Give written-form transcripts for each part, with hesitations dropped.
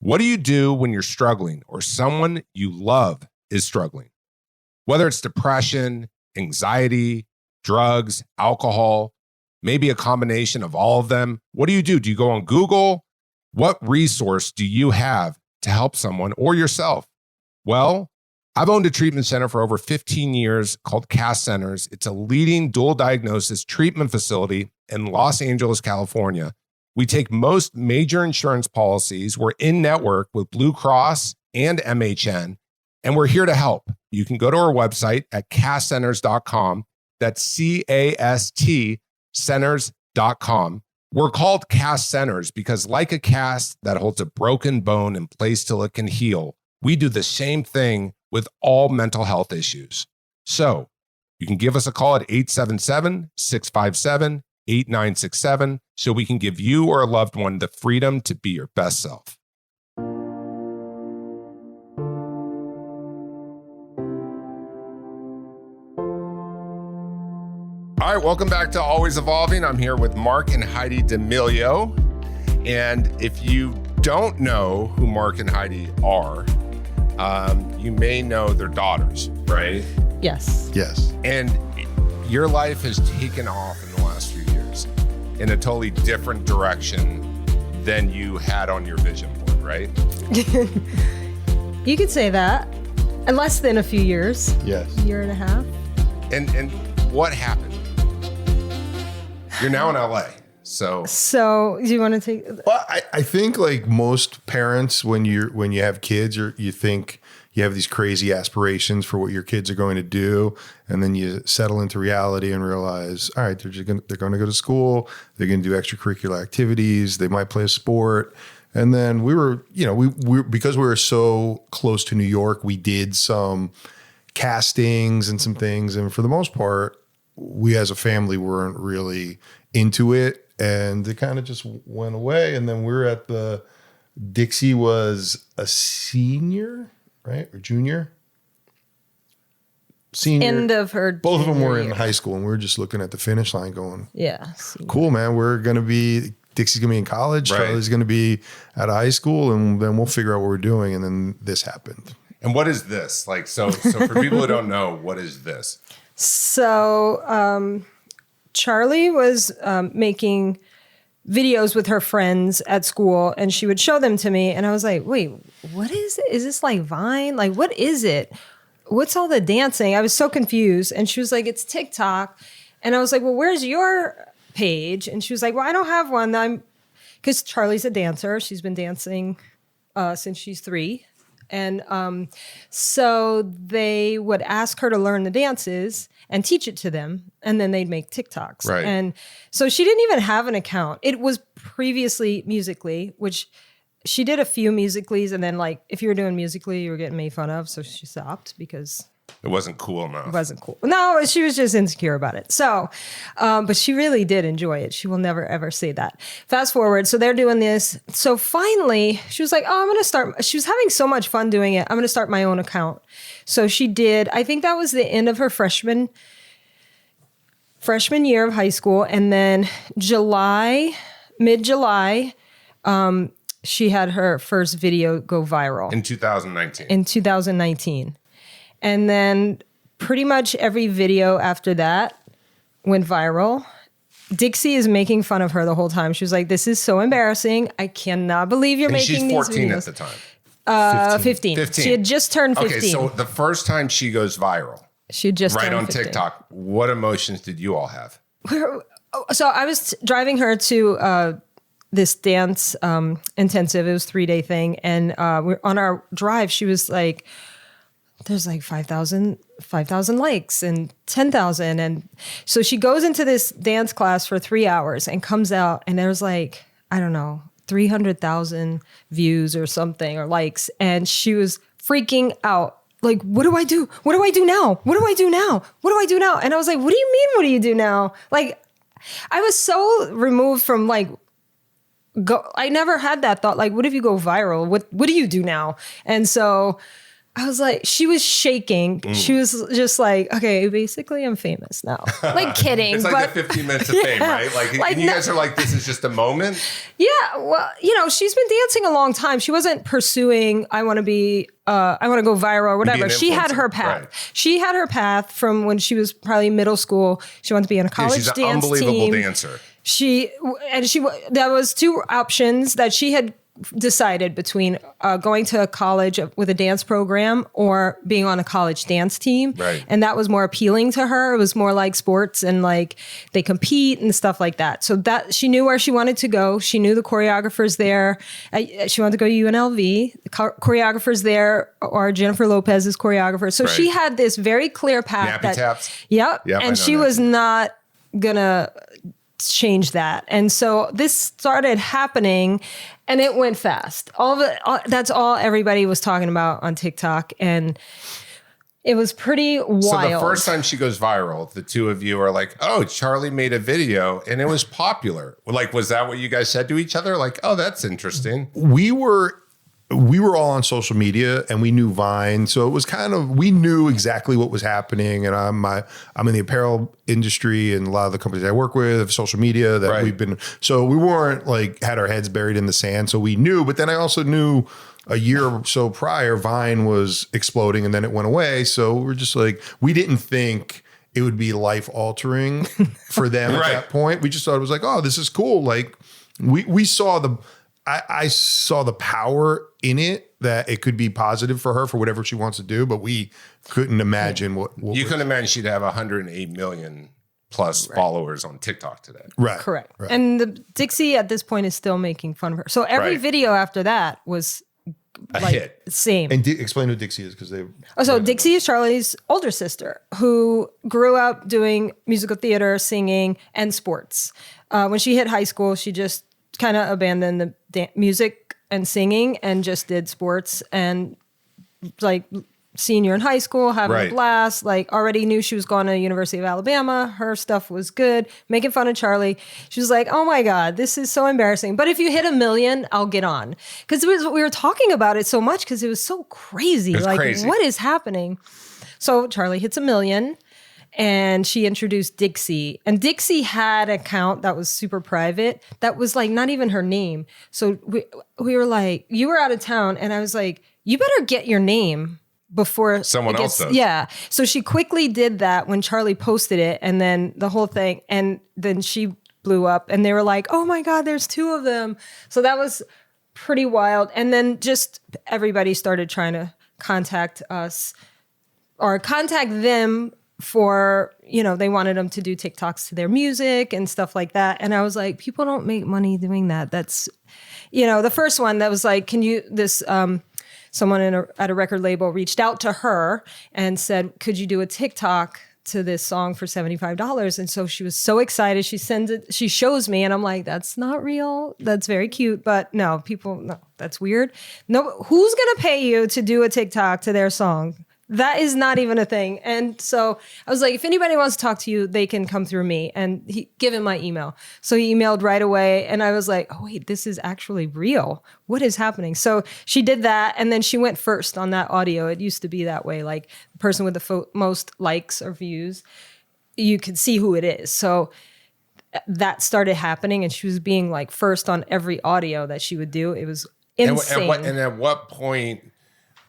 What do you do when you're struggling or someone you love is struggling? Whether it's depression, anxiety, drugs, alcohol, maybe a combination of all of them, what do you do? Do you go on Google? What resource do you have to help someone or yourself? Well, I've owned a treatment center for over 15 years called CAST Centers. It's a leading dual diagnosis treatment facility in Los Angeles, California. We take most major insurance policies. We're in network with Blue Cross and MHN, and we're here to help. You can go to our website at castcenters.com. That's CAST centers.com. We're called CAST Centers because like a cast that holds a broken bone in place till it can heal, we do the same thing with all mental health issues. So you can give us a call at 877-657-8967 so we can give you or a loved one the freedom to be your best self. All right, welcome back to Always Evolving. I'm here with Mark and Heidi D'Amelio. And if you don't know who Mark and Heidi are, you may know their daughters, right? Yes. Yes. And your life has taken off in the last few years in a totally different direction than you had on your vision board, right? You could say that. In less than a few years. Yes. A year and a half. And what happened? You're now in LA. So do you want to take? Well, I think like most parents, when you have kids, you think you have these crazy aspirations for what your kids are going to do, and then you settle into reality and realize, all right, they're going to go to school, they're going to do extracurricular activities, they might play a sport, and then we were because we were so close to New York, we did some castings and some things, and for the most part, we as a family weren't really into it. And it kind of just went away. And then we're at Dixie was a senior, right? Or junior? Senior. End of her Both of them were year. in high school, and we were just looking at the finish line going, Yeah. cool, man. Dixie's going to be in college. Right. Charlie's going to be out of high school, and then we'll figure out what we're doing. And then this happened. And what is this? Like, so for people who don't know, what is this? So Charlie was making videos with her friends at school, and she would show them to me. And I was like, wait, what is it? Is this like Vine? Like, what is it? What's all the dancing? I was so confused. And she was like, it's TikTok. And I was like, well, where's your page? And she was like, well, I don't have one. Because Charlie's a dancer. She's been dancing since she's 3. And so they would ask her to learn the dances and teach it to them. And then they'd make TikToks. Right. And so she didn't even have an account. It was previously Musical.ly, which she did a few Musical.lys. And then like, if you were doing Musical.ly, you were getting made fun of. So she stopped because It wasn't cool enough. it wasn't cool. No, she was just insecure about it. So, but she really did enjoy it. She will never, ever say that. Fast forward. So they're doing this. So finally, she was like, oh, I'm going to start. She was having so much fun doing it. I'm going to start my own account. So she did. I think that was the end of her freshman year of high school. And then mid-July, she had her first video go viral. In 2019. In 2019. And then pretty much every video after that went viral. Dixie is making fun of her the whole time. She was like, this is so embarrassing. I cannot believe you're making these videos. She's 14 at the time. 15. She had just turned 15. Okay, so the first time she goes viral, she just right turned on 15. TikTok, what emotions did you all have? So I was driving her to this dance intensive. It was a 3-day thing. And we're on our drive, she was like, there's like 5,000 likes and 10,000. And so she goes into this dance class for 3 hours and comes out, and there's like, I don't know, 300,000 views or something, or likes. And she was freaking out. Like, what do I do? What do I do now? What do I do now? What do I do now? And I was like, what do you mean? What do you do now? Like, I was so removed from like, I never had that thought. Like, what if you go viral? What do you do now? And so I was like, she was shaking. She was just like, okay, basically I'm famous now. Like kidding. It's like the 15 minutes of fame, right? Like and you guys are like, this is just a moment. Yeah. Well, she's been dancing a long time. She wasn't pursuing, I want to go viral or whatever. She had her path. Right. She had her path from when she was probably middle school. She wanted to be in a college she's dance an unbelievable team. dancer. There was two options that she had decided between going to a college with a dance program or being on a college dance team. Right. And that was more appealing to her. It was more like sports and like they compete and stuff like that. So that she knew where she wanted to go. She knew the choreographers there. She wanted to go to UNLV. The choreographers there are Jennifer Lopez's choreographers. So she had this very clear path. Nappy taps. Yep. And she was not gonna change that. And so this started happening and it went fast. That's all everybody was talking about on TikTok. And it was pretty wild. So the first time she goes viral, the two of you are like, oh, Charlie made a video and it was popular. Like, was that what you guys said to each other? Like, oh, that's interesting. We were all on social media and we knew Vine. So it was we knew exactly what was happening. And I'm in the apparel industry and a lot of the companies I work with have social media that so we weren't like had our heads buried in the sand. So we knew, but then I also knew a year or so prior, Vine was exploding and then it went away. So we're just like, we didn't think it would be life altering for them at that point. We just thought it was like, oh, this is cool. Like we saw I saw the power in it that it could be positive for her for whatever she wants to do, but we couldn't imagine what you couldn't imagine she'd have 108 million plus followers on TikTok today. Right. Correct. Right. And the Dixie at this point is still making fun of her. So every video after that was a hit. Same. And explain who Dixie is because they. So Dixie is Charlie's older sister who grew up doing musical theater, singing, and sports. When she hit high school, she just kind of abandoned the music and singing and just did sports and like senior in high school, having a blast, like already knew she was going to University of Alabama. Her stuff was good, making fun of Charlie. She was like, oh my God, this is so embarrassing. But if you hit 1 million, I'll get on. Because we were talking about it so much because it was so crazy. What is happening? So Charlie hits 1 million. And she introduced Dixie. And Dixie had an account that was super private. That was like not even her name. So we were like, you were out of town. And I was like, you better get your name before someone else does. Yeah. So she quickly did that when Charlie posted it. And then the whole thing. And then she blew up. And they were like, oh my God, there's 2 of them. So that was pretty wild. And then just everybody started trying to contact us or contact them for, they wanted them to do TikToks to their music and stuff like that. And I was like, people don't make money doing that. That's, the first one that was like, someone at a record label reached out to her and said, could you do a TikTok to this song for $75? And so she was so excited. She sends it, she shows me and I'm like, that's not real. That's very cute. But no, that's weird. No, who's going to pay you to do a TikTok to their song? That is not even a thing. And so I was like, if anybody wants to talk to you, they can come through me. And give him my email. So he emailed right away. And I was like, oh, wait, this is actually real. What is happening? So she did that. And then she went first on that audio. It used to be that way. Like the person with the most likes or views, you could see who it is. So that started happening. And she was being like first on every audio that she would do. It was insane. And at what point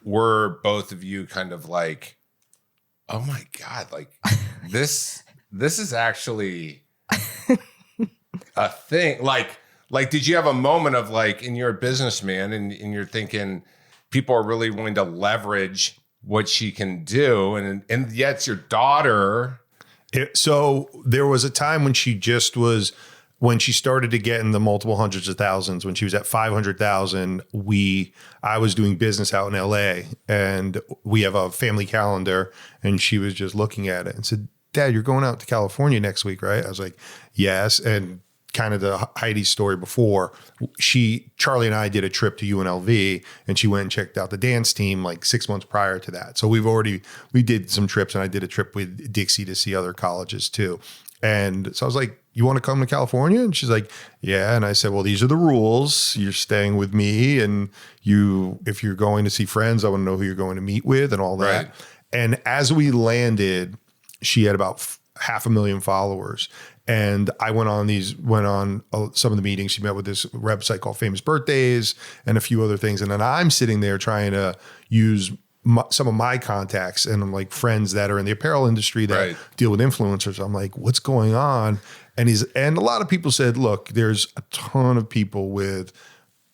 were both of you kind of like, oh my God, like this is actually a thing? Like, did you have a moment of like, and you're a businessman and you're thinking people are really willing to leverage what she can do. And yet it's your daughter. So there was a time when when she started to get in the multiple hundreds of thousands, when she was at 500,000, I was doing business out in LA and we have a family calendar and she was just looking at it and said, Dad, you're going out to California next week, right? I was like, yes. And kind of the Heidi story before, Charlie and I did a trip to UNLV and she went and checked out the dance team like 6 months prior to that. So we did some trips and I did a trip with Dixie to see other colleges too. And so I was like, you want to come to California? And she's like, yeah. And I said, well, these are the rules. You're staying with me. And if you're going to see friends, I want to know who you're going to meet with and all that. Right. And as we landed, she had about 500,000 followers. And I went on some of the meetings. She met with this website called Famous Birthdays and a few other things. And then I'm sitting there trying to use some of my contacts and I'm like friends that are in the apparel industry that deal with influencers. I'm like, what's going on? And a lot of people said, look, there's a ton of people with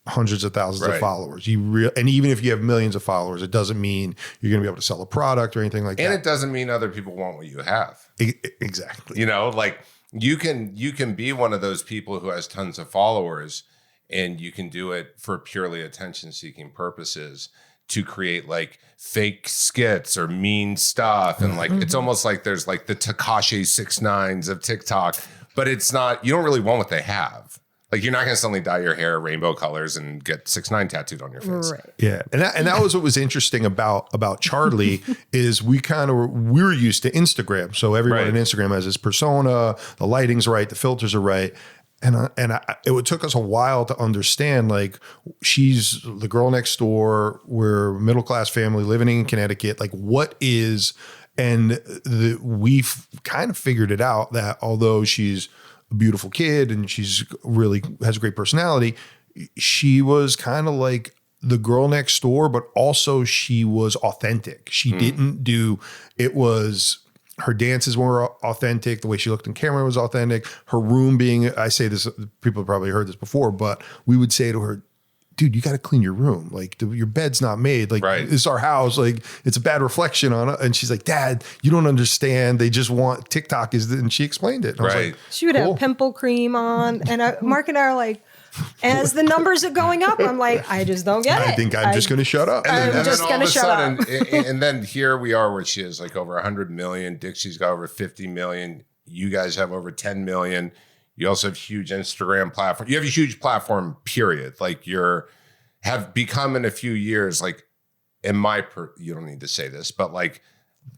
hundreds of thousands of followers. And even if you have millions of followers, it doesn't mean you're going to be able to sell a product or anything like that. And it doesn't mean other people want what you have. Exactly. You know, like you can be one of those people who has tons of followers and you can do it for purely attention seeking purposes to create like fake skits or mean stuff. And like, it's almost like there's like the Tekashi 6ix9ines of TikTok, but it's not, you don't really want what they have. Like you're not going to suddenly dye your hair rainbow colors and get 6ix9ine tattooed on your face. Right. Yeah. And that was what was interesting about Charlie is we're used to Instagram. So everyone on Instagram has this persona, the lighting's right, the filters are right. And it took us a while to understand, like, she's the girl next door. We're a middle-class family living in Connecticut. Like, what is, and we've kind of figured it out that although she's a beautiful kid and she's really has a great personality, she was kind of like the girl next door, but also she was authentic. She didn't do, it was, her dances were authentic. The way she looked in camera was authentic. Her room being, I say this, people have probably heard this before, but we would say to her, dude, you got to clean your room. Like your bed's not made. Like this is our house. Like it's a bad reflection on it. And she's like, Dad, you don't understand. They just want TikTok and she explained it. And I was like, she would have pimple cream on. And Mark and I are like, as the numbers are going up, I'm like, I just don't get it. I think I'm just going to shut up. And then here we are where she is like over 100 million. Dixie's got over 50 million. You guys have over 10 million. You also have huge Instagram platform. You have a huge platform, period. Like have become in a few years, like you don't need to say this, but like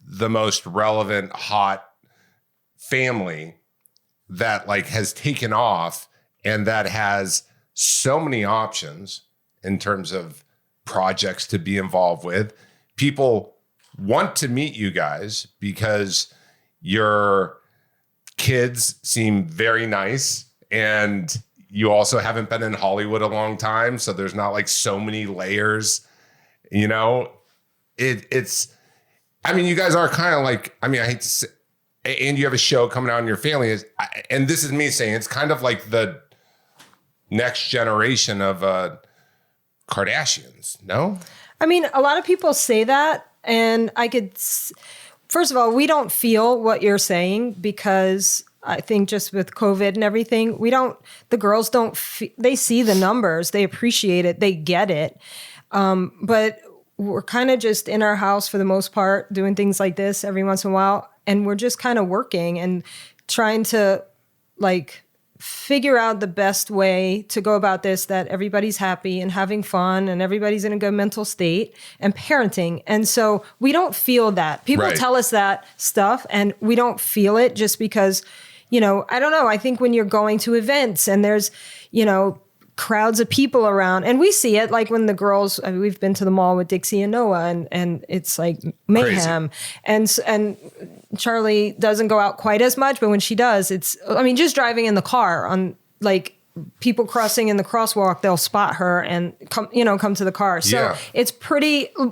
the most relevant, hot family that like has taken off and that has so many options in terms of projects to be involved with. People want to meet you guys because your kids seem very nice and you also haven't been in Hollywood a long time. So there's not like so many layers, you know, you guys are kind of like, I hate to say, and you have a show coming out in your family and this is me saying, it's kind of like the next generation of Kardashians, no? I mean, a lot of people say that, and first of all, we don't feel what you're saying because I think just with COVID and everything, the girls they see the numbers, they appreciate it, they get it. But we're kind of just in our house for the most part, doing things like this every once in a while. And we're just kind of working and trying to like figure out the best way to go about this, that everybody's happy and having fun and everybody's in a good mental state and parenting. And so we don't feel that. People tell us that stuff and we don't feel it just because, I don't know. I think when you're going to events and there's, crowds of people around and we see it like when the girls, we've been to the mall with Dixie and Noah and it's like mayhem. Crazy. And Charlie doesn't go out quite as much, but when she does, it's, just driving in the car on like people crossing in the crosswalk, they'll spot her and come to the car. So it's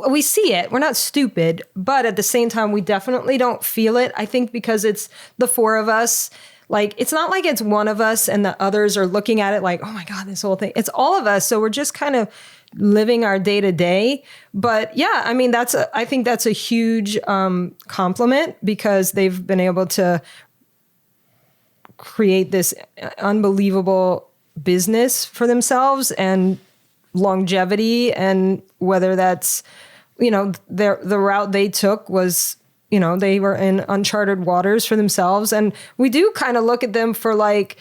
we see it. We're not stupid, but at the same time, we definitely don't feel it. I think because it's the four of us. Like, it's not like it's one of us and the others are looking at it like, oh my God, this whole thing. It's all of us. So we're just kind of living our day to day. But yeah, I think that's a huge compliment because they've been able to create this unbelievable business for themselves and longevity. And whether that's, the route they took was, they were in uncharted waters for themselves. And we do kind of look at them for like,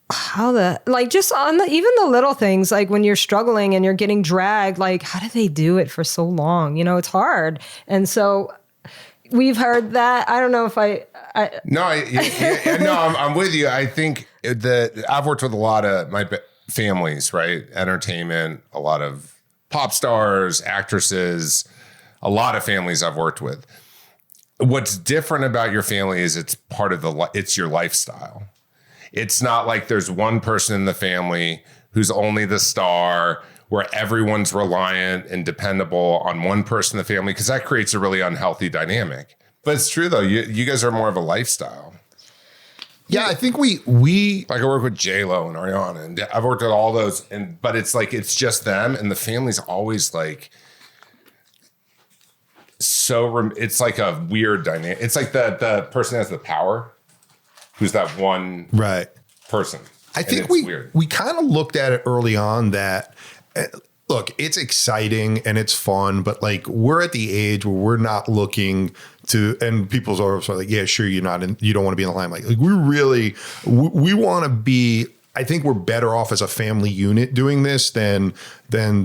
just on even the little things, like when you're struggling and you're getting dragged, like, how did they do it for so long? It's hard. And so we've heard that. I don't know if I'm with you. I think I've worked with a lot of my families, right? Entertainment, a lot of pop stars, actresses, a lot of families I've worked with. What's different about your family is it's part of it's your lifestyle. It's not like there's one person in the family who's only the star, where everyone's reliant and dependable on one person in the family, because that creates a really unhealthy dynamic. But it's true though. You guys are more of a lifestyle. Yeah, I think we like I work with J-Lo and Ariana, and I've worked with all those, but it's like it's just them, and the family's always like it's like a weird dynamic. It's like the person has the power, who's that one person. I think we kind of looked at it early on that. Look, it's exciting and it's fun, but like we're at the age where we're not looking to, and people's always like, yeah, sure, you don't want to be in the limelight. Like we want to be. I think we're better off as a family unit doing this than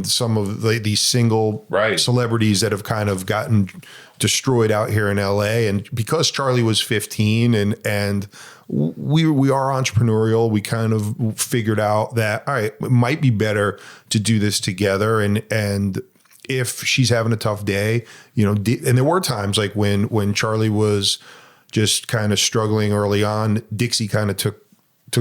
some of these single celebrities that have kind of gotten destroyed out here in LA. And because Charlie was 15 and we are entrepreneurial, we kind of figured out that, all right, it might be better to do this together. And if she's having a tough day, and there were times like when Charlie was just kind of struggling early on, Dixie kind of took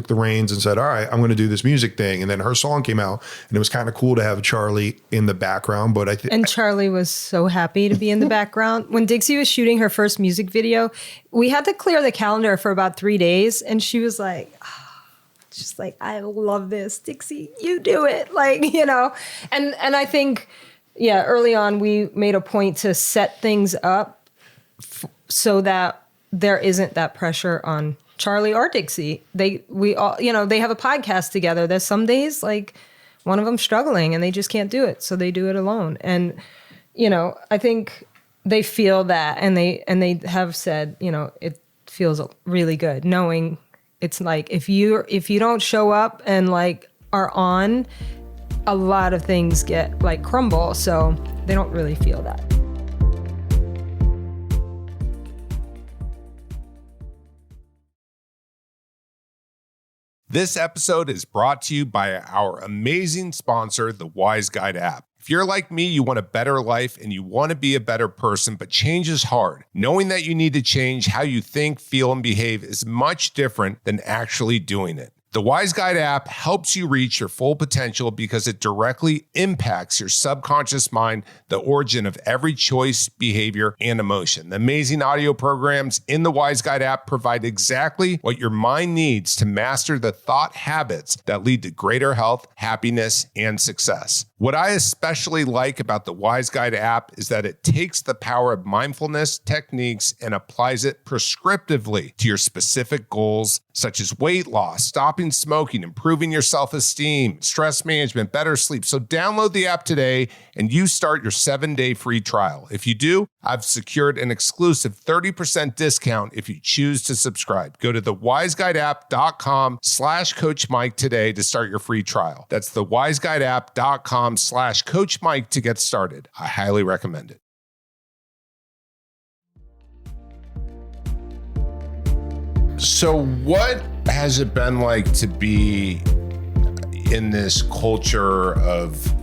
the reins and said, all right, I'm going to do this music thing. And then her song came out and it was kind of cool to have Charlie in the background. But and Charlie was so happy to be in the background. When Dixie was shooting her first music video, we had to clear the calendar for about 3 days. And she was like, just like, I love this, Dixie, you do it. Like, and I think, early on we made a point to set things up so that there isn't that pressure on Charlie or Dixie. We all, they have a podcast together. There's some days like one of them struggling and they just can't do it. So they do it alone. And, I think they feel that and they have said, it feels really good knowing it's like, if you don't show up and like are on, a lot of things get like crumble. So they don't really feel that. This episode is brought to you by our amazing sponsor, the Wise Guide app. If you're like me, you want a better life and you want to be a better person, but change is hard. Knowing that you need to change how you think, feel, and behave is much different than actually doing it. The Wise Guide app helps you reach your full potential because it directly impacts your subconscious mind, the origin of every choice, behavior, and emotion. The amazing audio programs in the Wise Guide app provide exactly what your mind needs to master the thought habits that lead to greater health, happiness, and success. What I especially like about the Wise Guide app is that it takes the power of mindfulness techniques and applies it prescriptively to your specific goals, such as weight loss, stopping smoking, improving your self-esteem, stress management, better sleep. So download the app today and you start your 7-day free trial. If you do, I've secured an exclusive 30% discount if you choose to subscribe. Go to thewiseguideapp.com/Coach Mike today to start your free trial. That's thewiseguideapp.com/Coach Mike to get started. I highly recommend it. So what has it been like to be in this culture of,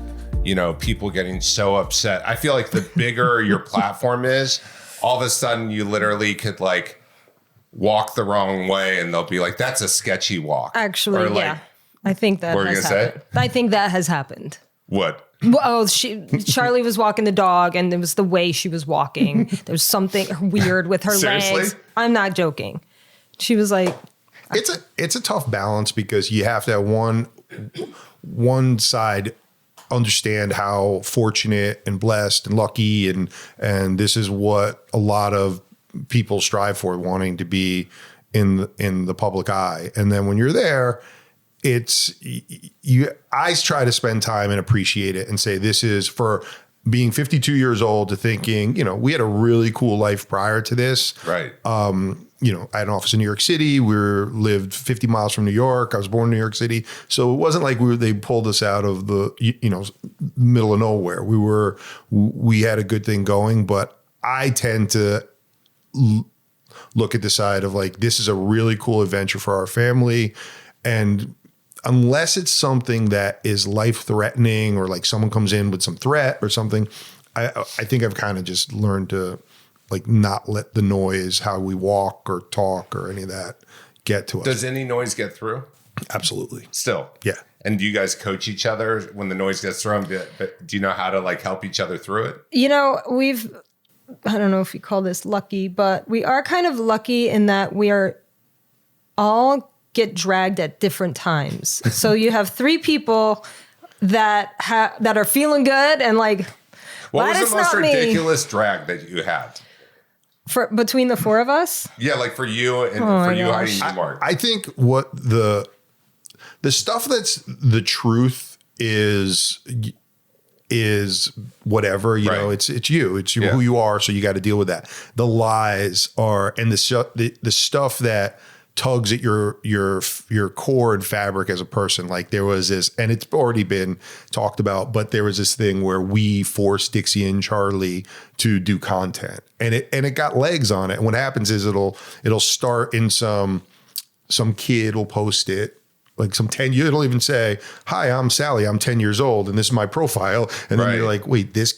people getting so upset? I feel like the bigger your platform is, all of a sudden you literally could like walk the wrong way and they'll be like, that's a sketchy walk. Actually, I think that has happened. I think that has happened. What? Well, Charlie was walking the dog and it was the way she was walking. There was something weird with her legs. I'm not joking. She was like, it's a tough balance because you have to have one side understand how fortunate and blessed and lucky and this is what a lot of people strive for, wanting to be in the public eye. And then when you're there, I try to spend time and appreciate it and say, this is for being 52 years old to thinking, we had a really cool life prior to this. Right. I had an office in New York City. We lived 50 miles from New York. I was born in New York City. So it wasn't like they pulled us out of the, middle of nowhere. We had a good thing going, but I tend to look at the side of like, this is a really cool adventure for our family. And unless it's something that is life threatening or like someone comes in with some threat or something, I think I've kind of just learned to like not let the noise, how we walk or talk or any of that get to us. Does any noise get through? Absolutely. Still? Yeah. And do you guys coach each other when the noise gets through? Do you know how to like help each other through it? You know, I don't know if we call this lucky, but we are kind of lucky in that we are all get dragged at different times. So you have 3 people that are feeling good and like, what was the most not ridiculous drag that you had? For between the 4 of us? Yeah, like for you and for you, Heidi, and Mark. I think what the stuff that's the truth is whatever, you know, it's you, who you are. So you got to deal with that. The lies are, and the stuff that tugs at your core and fabric as a person. Like there was this, and it's already been talked about, but there was this thing where we forced Dixie and Charlie to do content, and it got legs on it. And what happens is it'll start in some kid will post it. Like it'll even say, "Hi, I'm Sally. I'm 10 years old, and this is my profile." And then you're like, "Wait, this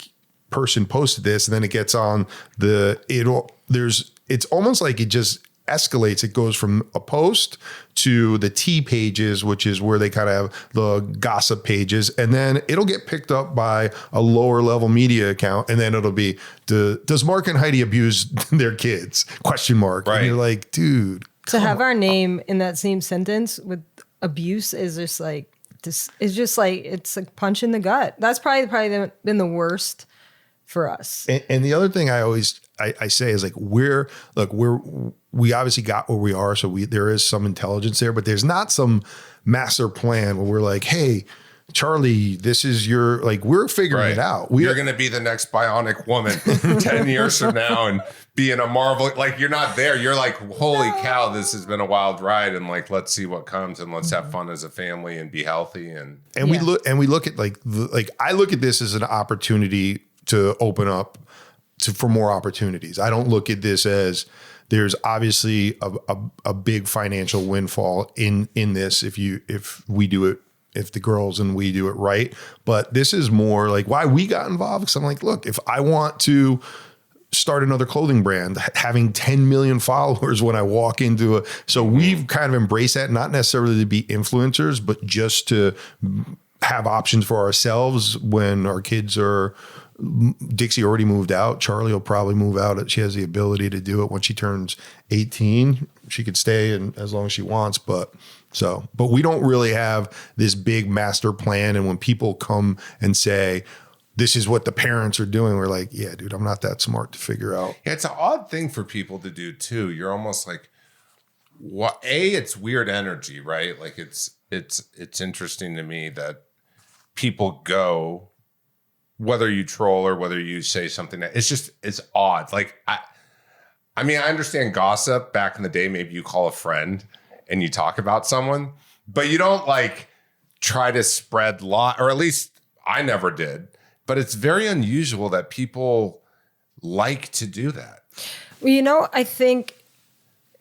person posted this," and then it gets on it's almost like it just escalates. It goes from a post to the T pages, which is where they kind of have the gossip pages, and then it'll get picked up by a lower level media account, and then it'll be, does Mark and Heidi abuse their kids? ? And you're like, dude. To have our name in that same sentence with abuse is just like this. It's just like it's a punch in the gut. That's probably been the worst for us. And the other thing I say is like we obviously got where we are, so there is some intelligence there, but there's not some master plan where we're like, hey, Charlie, this is your, like, we're figuring it out. You're going to be the next bionic woman 10 years from now and be in a Marvel. Like, you're not there. You're like, holy cow, this has been a wild ride. And like, let's see what comes and let's have fun as a family and be healthy. And we look at like I look at this as an opportunity to open up for more opportunities. I don't look at this as there's obviously a big financial windfall in this if we do it, if the girls and we do it right. But this is more like why we got involved. Because I'm like, look, if I want to start another clothing brand, having 10 million followers when I walk into so we've kind of embraced that, not necessarily to be influencers, but just to have options for ourselves when our kids are. Dixie already moved out. Charlie will probably move out. She has the ability to do it when she turns 18. She could stay as long as she wants, but we don't really have this big master plan. And when people come and say, this is what the parents are doing, we're like, yeah, dude, I'm not that smart to figure out. Yeah, it's an odd thing for people to do too. You're almost like, what? It's weird energy, right? Like it's interesting to me that people go, whether you troll or whether you say something that it's odd. Like, I mean, I understand gossip back in the day. Maybe you call a friend and you talk about someone, but you don't like try to spread or at least I never did, but it's very unusual that people like to do that. Well, you know, I think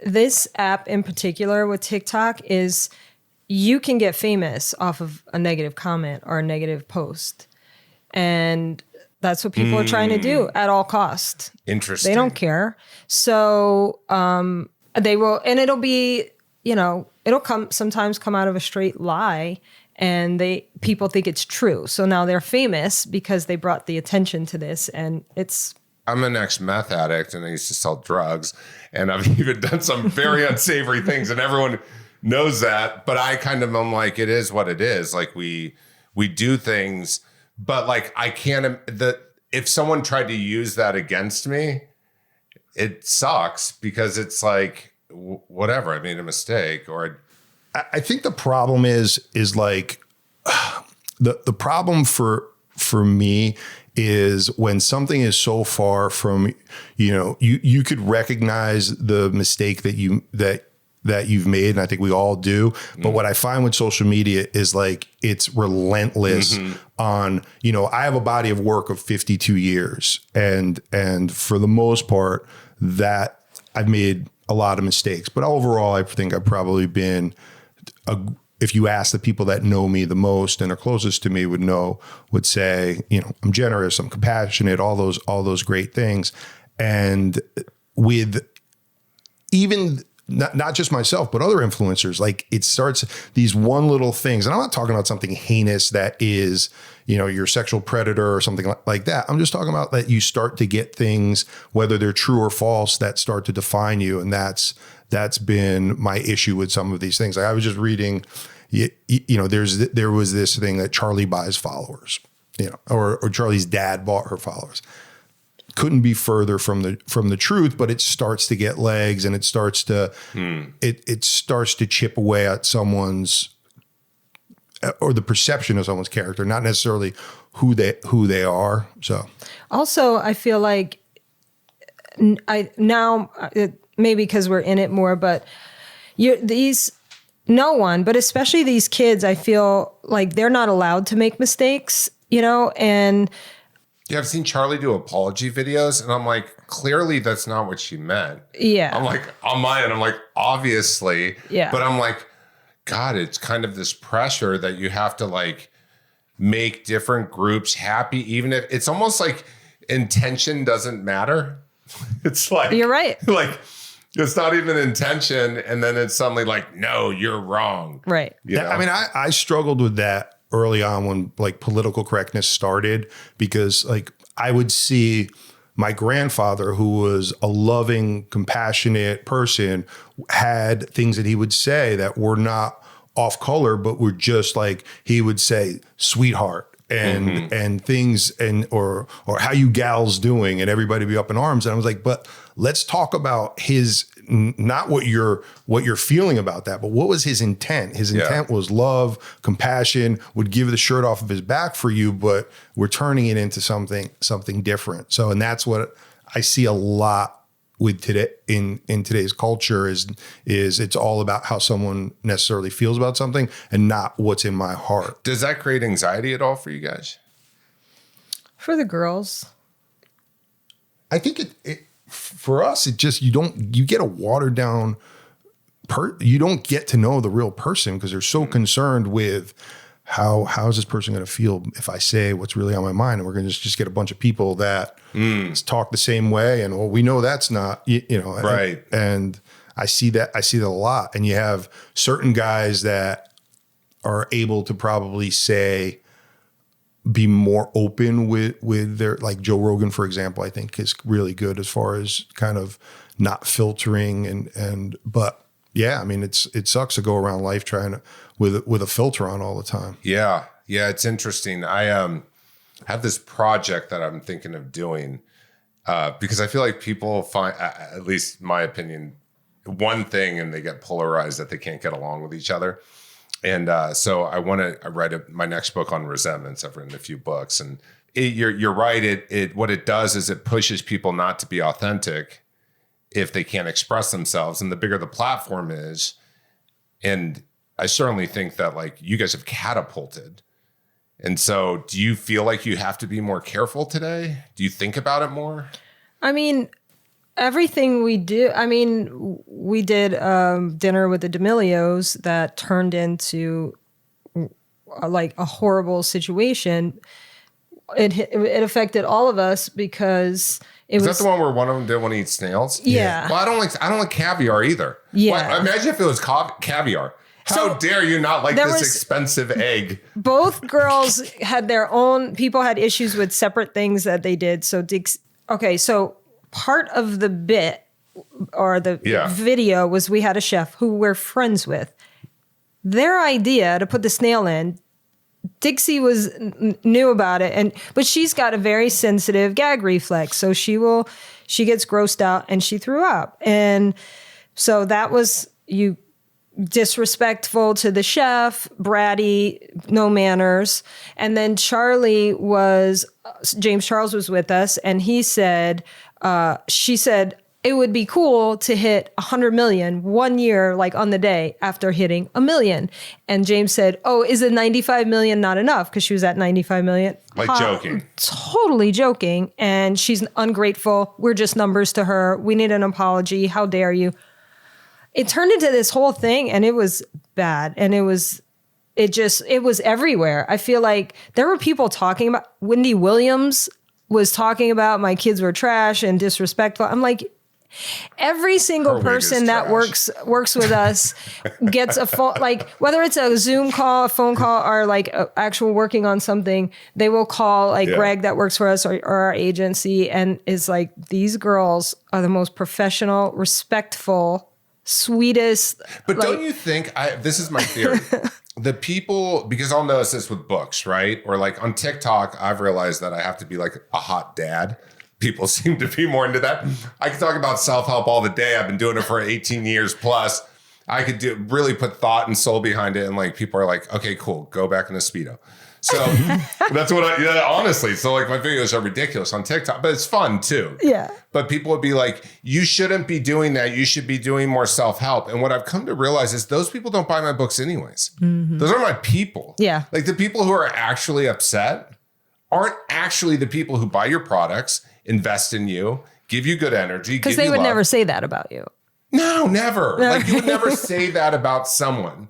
this app in particular with TikTok is you can get famous off of a negative comment or a negative post. And that's what people are trying to do at all costs. Interesting. They don't care. So they will, and it'll be, you know, it'll sometimes come out of a straight lie, and people think it's true. So now they're famous because they brought the attention to this, and it's. I'm an ex-meth addict, and I used to sell drugs, and I've even done some very unsavory things, and everyone knows that. But I kind of am like, it is what it is. Like we do things. But like, I can't, if someone tried to use that against me, it sucks because it's like, whatever, I made a mistake I think the problem is like the problem for me is when something is so far from, you know, you could recognize the mistake that you've made. And I think we all do. But what I find with social media is like, it's relentless on, you know, I have a body of work of 52 years. And for the most part, that I've made a lot of mistakes, but overall, I think I've probably been if you ask the people that know me the most and are closest to me would say, I'm generous, I'm compassionate, all those great things. And with even not just myself, but other influencers, like it starts these one little things. And I'm not talking about something heinous that is, you're a sexual predator or something like that. I'm just talking about that you start to get things, whether they're true or false, that start to define you. And that's been my issue with some of these things. Like I was just reading, there was this thing that Charlie buys followers, or Charlie's dad bought her followers. Couldn't be further from the truth, but it starts to get legs, and it starts to it starts to chip away at someone's or the perception of someone's character, not necessarily who they are. So also, I feel like maybe because we're in it more, but no one, but especially these kids, I feel like they're not allowed to make mistakes, and yeah, I've seen Charlie do apology videos, and I'm like, clearly that's not what she meant. Yeah. I'm like, on my end, I'm like, obviously. Yeah. But I'm like, God, it's kind of this pressure that you have to like make different groups happy, even if it's almost like intention doesn't matter. It's like, you're right. Like, it's not even intention. And then it's suddenly like, no, you're wrong. Right. I mean, I struggled with that early on when like political correctness started, because like I would see my grandfather, who was a loving, compassionate person, had things that he would say that were not off color, but were just like, he would say, sweetheart, and things, and or how you gals doing, and everybody be up in arms. And I was like, but let's talk about his, not what you're feeling about that, but what was his intent? His intent was love, compassion, would give the shirt off of his back for you, but we're turning it into something different. So, and that's what I see a lot with today in today's culture is it's all about how someone necessarily feels about something and not what's in my heart. Does that create anxiety at all for you guys? For the girls, I think it for us, it just, you get a watered down you don't get to know the real person, because they're so concerned with how is this person going to feel if I say what's really on my mind, and we're going to just get a bunch of people that talk the same way, and well, we know that's not, right. And I see that a lot, and you have certain guys that are able to probably be more open with their, like Joe Rogan, for example, I think is really good as far as kind of not filtering but yeah, I mean, it sucks to go around life trying to with a filter on all the time. Yeah. Yeah. It's interesting. I have this project that I'm thinking of doing because I feel like people find, at least my opinion, one thing and they get polarized that they can't get along with each other. And so I want to write my next book on resentments. I've written a few books, and you're right. It what it does is it pushes people not to be authentic if they can't express themselves. And the bigger the platform is, and I certainly think that like you guys have catapulted. And so do you feel like you have to be more careful today? Do you think about it more? I mean, everything we do, we did dinner with the D'Amelios that turned into like a horrible situation. It affected all of us because Is that the one where one of them didn't want to eat snails? Yeah. Well, I don't like caviar either. Yeah. Well, imagine if it was caviar. How dare you not like this expensive egg? Both girls had their own, people had issues with separate things that they did. So, so part of the bit or the video was we had a chef who we're friends with. Their idea to put the snail in, Dixie knew about it, but she's got a very sensitive gag reflex. So she gets grossed out and she threw up. And so that was disrespectful to the chef, bratty, no manners. And then James Charles was with us, and he said, she said, it would be cool to hit 100 million 1 year, like on the day after hitting 1 million. And James said, oh, is it 95 million not enough? Because she was at 95 million. Like joking. Totally joking. And she's ungrateful. We're just numbers to her. We need an apology. How dare you? It turned into this whole thing, and it was bad. And it was everywhere. I feel like there were people talking about, Wendy Williams was talking about my kids were trash and disrespectful. I'm like, every single person that works with us gets a phone, like whether it's a Zoom call, a phone call, or like actual working on something, they will call like Greg that works for us or our agency, and is like, these girls are the most professional, respectful, sweetest. But don't you think, this is my theory, the people, because I'll notice this with books, right? Or like on TikTok, I've realized that I have to be like a hot dad. People seem to be more into that. I can talk about self-help all the day. I've been doing it for 18 years plus. I could really put thought and soul behind it. And like, people are like, okay, cool. Go back in a Speedo. So that's what honestly. So like, my videos are ridiculous on TikTok, but it's fun too. Yeah. But people would be like, you shouldn't be doing that. You should be doing more self-help. And what I've come to realize is those people don't buy my books anyways. Mm-hmm. Those are my people. Yeah. Like the people who are actually upset aren't actually the people who buy your products, invest in you, give you good energy. Because they would never say that about you. No, never. Like you would never say that about someone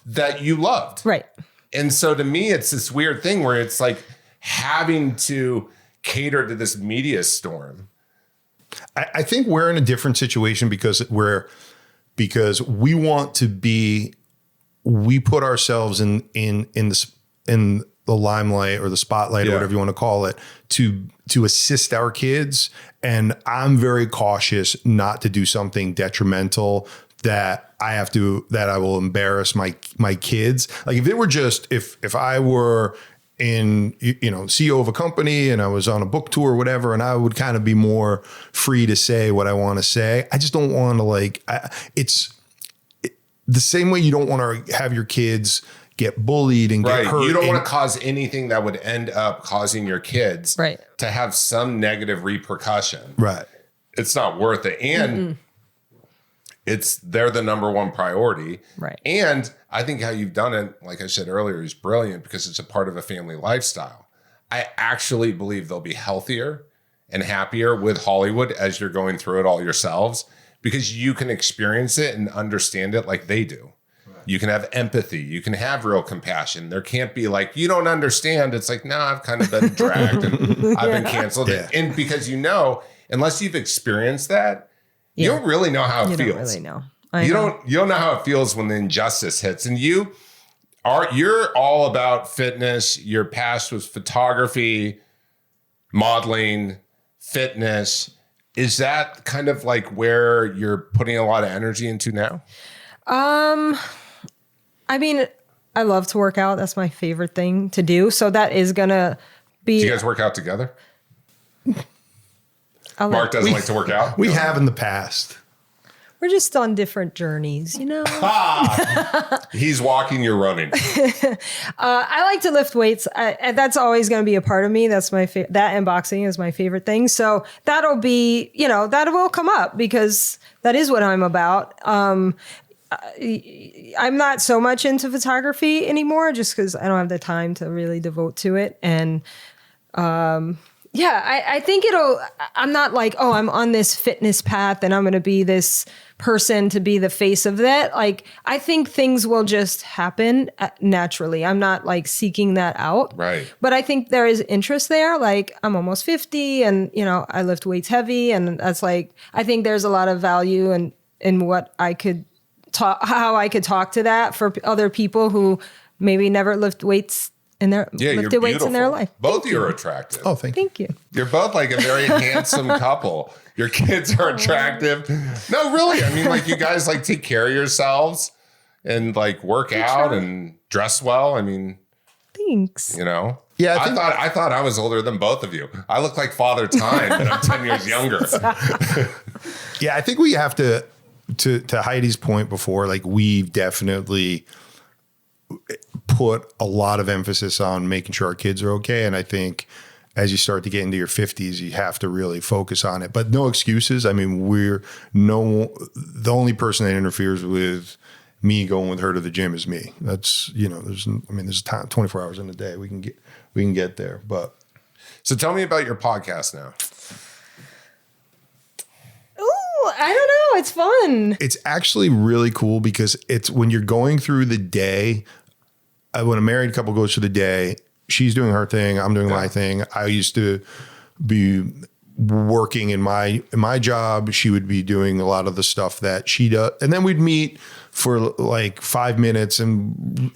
that you loved. Right. And so to me, it's this weird thing where it's like having to cater to this media storm. I think we're in a different situation because we want to be, we put ourselves in the limelight or the spotlight or whatever you want to call it to assist our kids. And I'm very cautious not to do something detrimental that I will embarrass my kids. Like if it were just, if I were in, CEO of a company and I was on a book tour or whatever, and I would kind of be more free to say what I want to say. I just don't want to it's the same way you don't want to have your kids get bullied and get hurt. You don't want to cause anything that would end up causing your kids to have some negative repercussion. Right. It's not worth it. And they're the number one priority. Right. And I think how you've done it, like I said earlier, is brilliant because it's a part of a family lifestyle. I actually believe they'll be healthier and happier with Hollywood as you're going through it all yourselves, because you can experience it and understand it like they do. You can have empathy. You can have real compassion. There can't be like, you don't understand. It's like, no, I've kind of been dragged and I've been canceled. Yeah. And because unless you've experienced that, you don't really know how it feels. You don't really know. You don't know how it feels when the injustice hits. And you're all about fitness. Your past was photography, modeling, fitness. Is that kind of like where you're putting a lot of energy into now? I mean, I love to work out. That's my favorite thing to do. So that is going to be... Do you guys work out together? Mark doesn't like to work out? We have in the past. We're just on different journeys, He's walking, you're running. I like to lift weights. That's always going to be a part of me. That's that and boxing is my favorite thing. So that'll be, that will come up because that is what I'm about. I'm not so much into photography anymore just because I don't have the time to really devote to it. And I think I'm not like, oh, I'm on this fitness path and I'm going to be this person to be the face of that. Like, I think things will just happen naturally. I'm not like seeking that out. Right. But I think there is interest there. Like, I'm almost 50 and, I lift weights heavy. And that's like, I think there's a lot of value in what I could how I could talk to that for other people who maybe never lifted weights in their life. Both of you are attractive. Oh, thank you. You're both like a very handsome couple. Your kids are attractive. No, really. I mean, like you guys like take care of yourselves and like work out and dress well. I mean, thanks. Yeah, I thought I was older than both of you. I look like Father Time, and I'm 10 years younger. Yeah, I think we have to Heidi's point before, like we've definitely put a lot of emphasis on making sure our kids are okay. And I think as you start to get into your 50s, you have to really focus on it. But no excuses. I mean, the only person that interferes with me going with her to the gym is me. That's, there's time, 24 hours in a day. We can get there. But so tell me about your podcast now. I don't know. It's fun. It's actually really cool because it's when you're going through the day, when a married couple goes through the day, she's doing her thing, I'm doing my thing. I used to be working in my job. She would be doing a lot of the stuff that she does. And then we'd meet for like 5 minutes and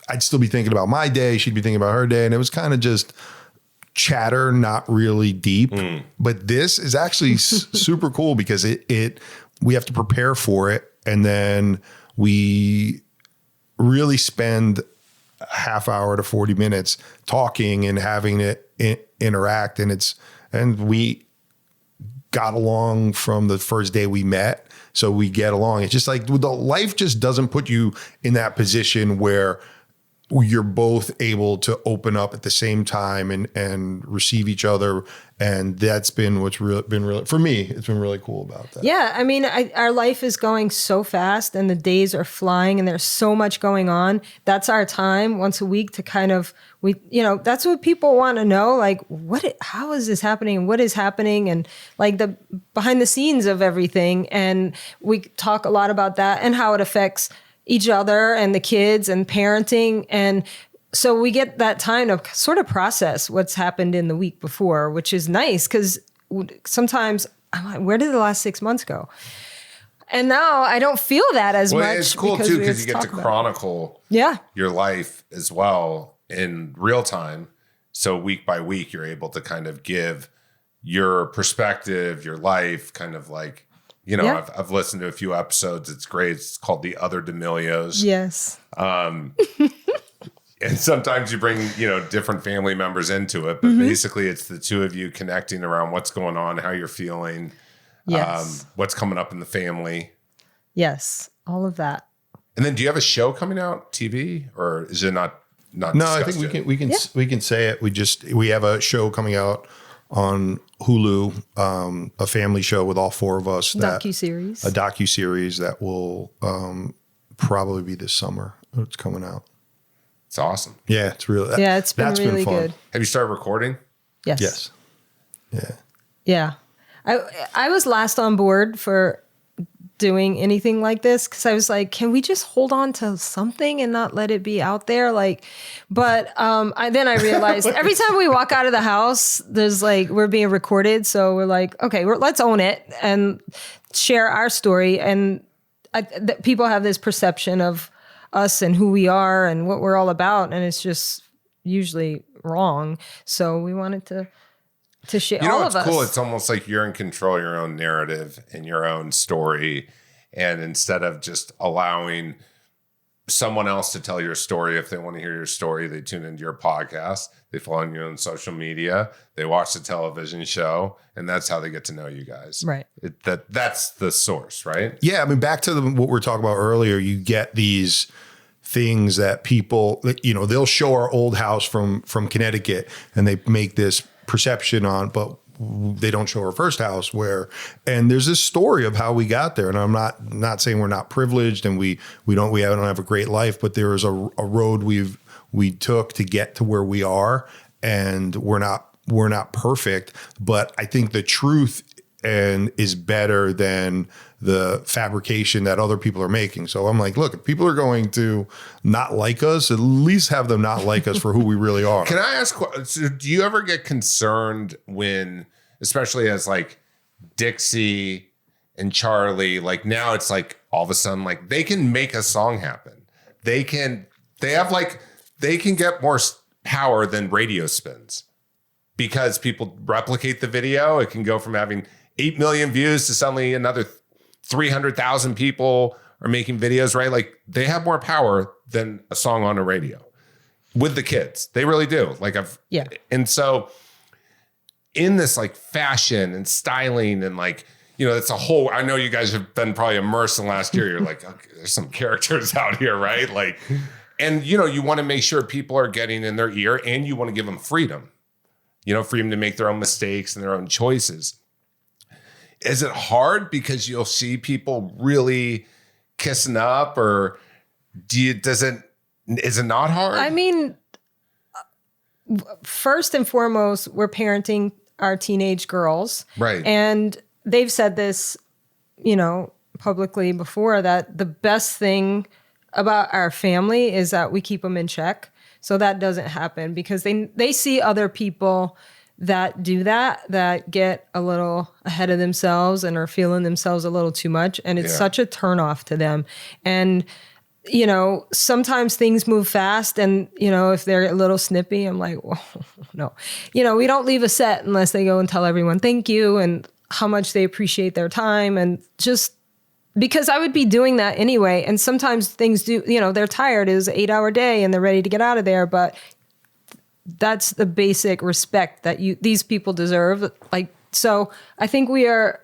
I'd still be thinking about my day. She'd be thinking about her day. And it was kind of just chatter, not really deep. But this is actually super cool because we have to prepare for it. And then we really spend a half hour to 40 minutes talking and having it interact. And we got along from the first day we met. So we get along. It's just like the life just doesn't put you in that position where you're both able to open up at the same time and receive each other. And that's been what's been really, for me, it's been really cool about that. Yeah. I mean, our life is going so fast and the days are flying and there's so much going on. That's our time once a week to kind of, that's what people want to know. Like, how is this happening? What is happening? And like the behind the scenes of everything. And we talk a lot about that and how it affects each other and the kids and parenting. And so we get that time to sort of process what's happened in the week before, which is nice because sometimes I'm like, where did the last 6 months go? And now I don't feel that as much. It's cool too because you get to chronicle your life as well in real time. So week by week, you're able to kind of give your perspective, your life, kind of like, I've listened to a few episodes. It's great. It's called The Other D'Amelios. Yes. And sometimes you bring, different family members into it, but basically it's the two of you connecting around what's going on, how you're feeling, what's coming up in the family. Yes. All of that. And then do you have a show coming out, TV, or is it not? No, I think we can say it. We have a show coming out on Hulu, a family show with all four of us. A docuseries that will probably be this summer. It's coming out. It's awesome. Yeah, it's really. Yeah, it's been really good. Have you started recording? Yes. Yeah. Yeah. I was last on board for doing anything like this because I was like, can we just hold on to something and not let it be out there? But then I realized every time we walk out of the house, there's we're being recorded. So we're like, okay, let's own it and share our story. And people have this perception of us and who we are and what we're all about. And it's just usually wrong. So we wanted to share all of us. Cool. It's almost like you're in control of your own narrative and your own story. And instead of just allowing someone else to tell your story, if they want to hear your story, they tune into your podcast, they follow you on social media, they watch the television show, and that's how they get to know you guys. Right. That's the source, right? Yeah. I mean, back to what we were talking about earlier, you get these things that people, they'll show our old house from Connecticut and they make this perception on, but they don't show our first house and there's this story of how we got there. And I'm not saying we're not privileged and we don't have a great life, but there is a road we took to get to where we are, and we're not perfect, but I think the truth is better than the fabrication that other people are making. So I'm like, look, if people are going to not like us, at least have them not like us for who we really are. Can I ask, so do you ever get concerned when, especially as Dixie and Charlie, now it's all of a sudden, they can make a song happen. They can get more power than radio spins because people replicate the video. It can go from having 8 million views to suddenly another 300,000 people are making videos, right? They have more power than a song on a radio with the kids. They really do. And so in this fashion and styling and it's a whole, I know you guys have been probably immersed in the last year. You're okay, there's some characters out here, right? And you want to make sure people are getting in their ear and you want to give them freedom. freedom to make their own mistakes and their own choices. Is it hard because you'll see people really kissing up, or is it not hard? I mean, first and foremost, we're parenting our teenage girls. Right. And they've said this, publicly before, that the best thing about our family is that we keep them in check. So that doesn't happen because they see other people that do that get a little ahead of themselves and are feeling themselves a little too much. And it's such a turnoff to them. And, sometimes things move fast and, if they're a little snippy, I'm like, well, no, we don't leave a set unless they go and tell everyone thank you and how much they appreciate their time. And just because I would be doing that anyway. And sometimes things do, they're tired. It was an 8-hour day and they're ready to get out of there. But that's the basic respect that these people deserve. Like, so I think we are,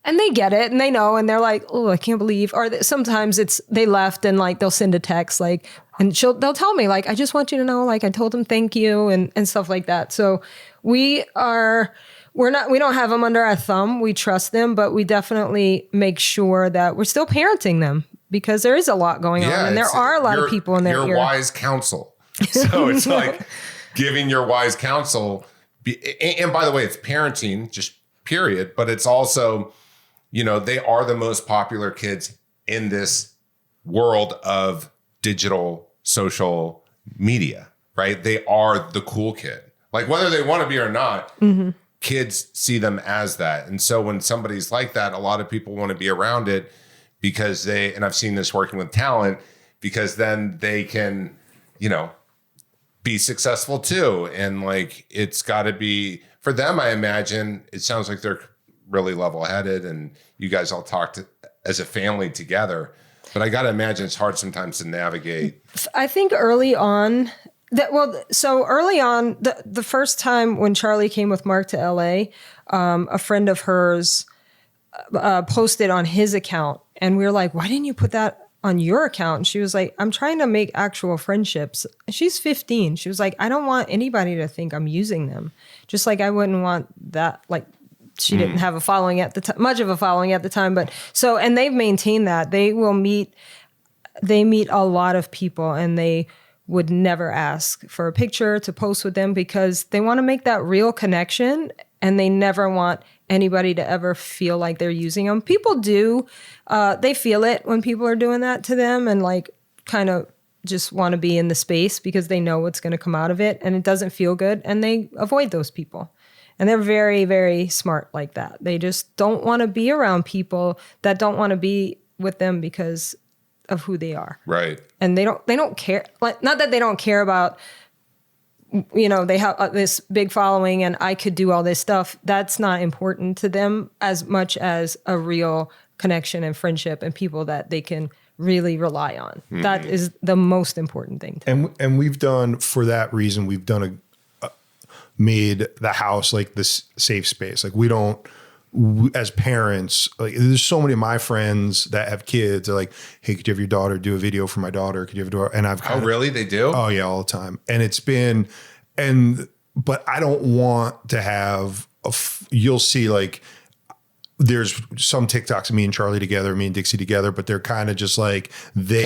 and they get it and they know, and they're like, oh, I can't believe, or sometimes they left and like, they'll send a text like, and they'll tell me like, I just want you to know, like I told them thank you and stuff like that. So we don't have them under our thumb. We trust them, but we definitely make sure that we're still parenting them because there is a lot going on and there are a lot of people in their ear. Your wise counsel. So it's like giving your wise counsel. And by the way, it's parenting, just period. But it's also, they are the most popular kids in this world of digital social media, right? They are the cool kid. Like whether they want to be or not, kids see them as that. And so when somebody's like that, a lot of people want to be around it because and I've seen this working with talent, because then they can, be successful too. And like, it's got to be for them. I imagine it sounds like they're really level-headed and you guys all talked as a family together, but I got to imagine it's hard sometimes to navigate. I think early on the first time when Charlie came with Mark to LA, a friend of hers posted on his account and we were like, why didn't you put that on your account? And she was like, I'm trying to make actual friendships. She's 15. She was like, I don't want anybody to think I'm using them. Just like I wouldn't want that. Like she didn't have a following at the time, much of a following at the time. But so, and they've maintained that. They meet a lot of people and they would never ask for a picture to post with them because they want to make that real connection and they never want anybody to ever feel like they're using them. People do. They feel it when people are doing that to them and like kind of just want to be in the space because they know what's going to come out of it and it doesn't feel good and they avoid those people. And they're very, very smart like that. They just don't want to be around people that don't want to be with them because of who they are. Right. And they don't care. Like, not that they don't care about, they have this big following and I could do all this stuff. That's not important to them as much as a real connection and friendship and people that they can really rely on. Mm-hmm. That is the most important thing to them. And we've done, for that reason, we've done made the house like this safe space. Like as parents, like there's so many of my friends that have kids. They're like, hey, could you have your daughter do a video for my daughter? Could you have a daughter? And really? They do? Oh yeah, all the time. And it's been, but I don't want to have you'll see like, there's some TikToks of me and Charlie together, me and Dixie together, but they're kind of just like they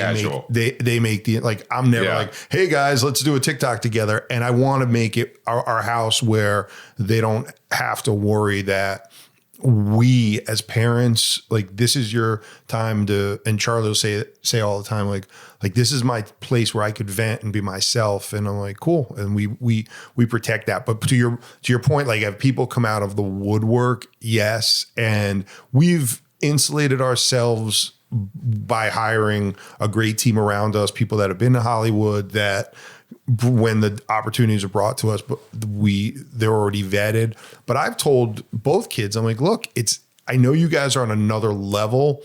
make the, like, I'm never like, hey guys, let's do a TikTok together. And I want to make it our house where they don't have to worry that we as parents, like this is your time to, and Charlie will say all the time, like this is my place where I could vent and be myself. And I'm like, cool. And we protect that. But to your point, like have people come out of the woodwork? Yes. And we've insulated ourselves by hiring a great team around us, people that have been to Hollywood, that when the opportunities are brought to us, but they're already vetted. But I've told both kids, I'm like, look, I know you guys are on another level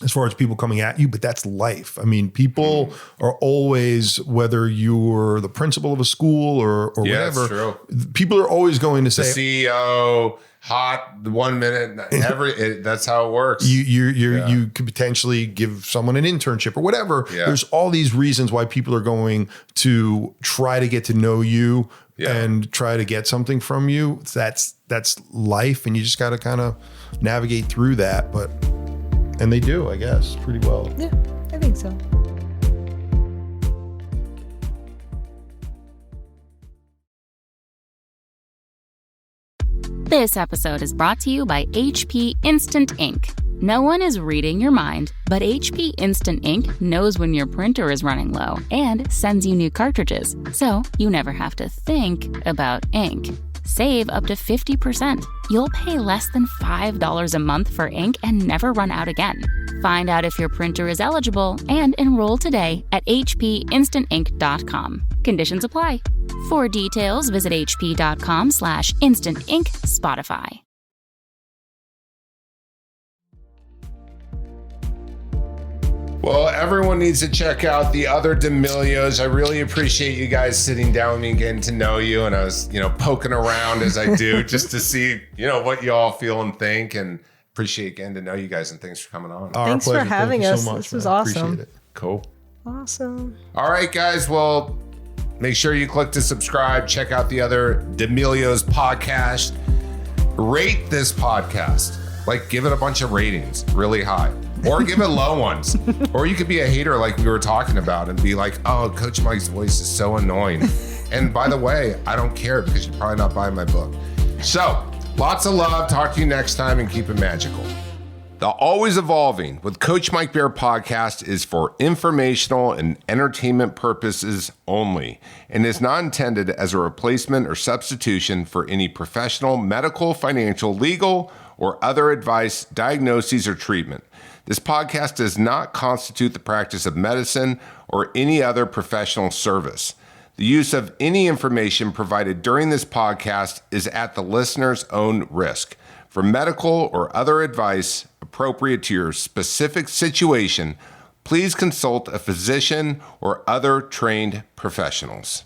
as far as people coming at you, but that's life. I mean, people are always, whether you're the principal of a school or whatever, true. People are always going to The say, CEO, hot, 1 minute, that's how it works. you could potentially give someone an internship or whatever. Yeah. There's all these reasons why people are going to try to get to know you and try to get something from you. That's life. And you just got to kind of navigate through that. And they do, I guess, pretty well. Yeah, I think so. This episode is brought to you by HP Instant Ink. No one is reading your mind, but HP Instant Ink knows when your printer is running low and sends you new cartridges, so you never have to think about ink. Save up to 50%. You'll pay less than $5 a month for ink and never run out again. Find out if your printer is eligible and enroll today at hpinstantink.com. Conditions apply. For details, visit hp.com/instantink Spotify. Well, everyone needs to check out the other D'Amelios. I really appreciate you guys sitting down with me and getting to know you. And I was, poking around as I do just to see, what you all feel and think. And appreciate getting to know you guys. And thanks for coming on. Thanks for having us. So much, this was man. awesome. Appreciate it. Cool. Awesome. All right, guys. Well, make sure you click to subscribe. Check out the other D'Amelios podcast. Rate this podcast. Give it a bunch of ratings really high. Or give it low ones. Or you could be a hater like we were talking about and be like, oh, Coach Mike's voice is so annoying. And by the way, I don't care because you're probably not buying my book. So, lots of love. Talk to you next time and keep it magical. The Always Evolving with Coach Mike Bear podcast is for informational and entertainment purposes only and is not intended as a replacement or substitution for any professional, medical, financial, legal, or other advice, diagnoses, or treatment. This podcast does not constitute the practice of medicine or any other professional service. The use of any information provided during this podcast is at the listener's own risk. For medical or other advice appropriate to your specific situation, please consult a physician or other trained professionals.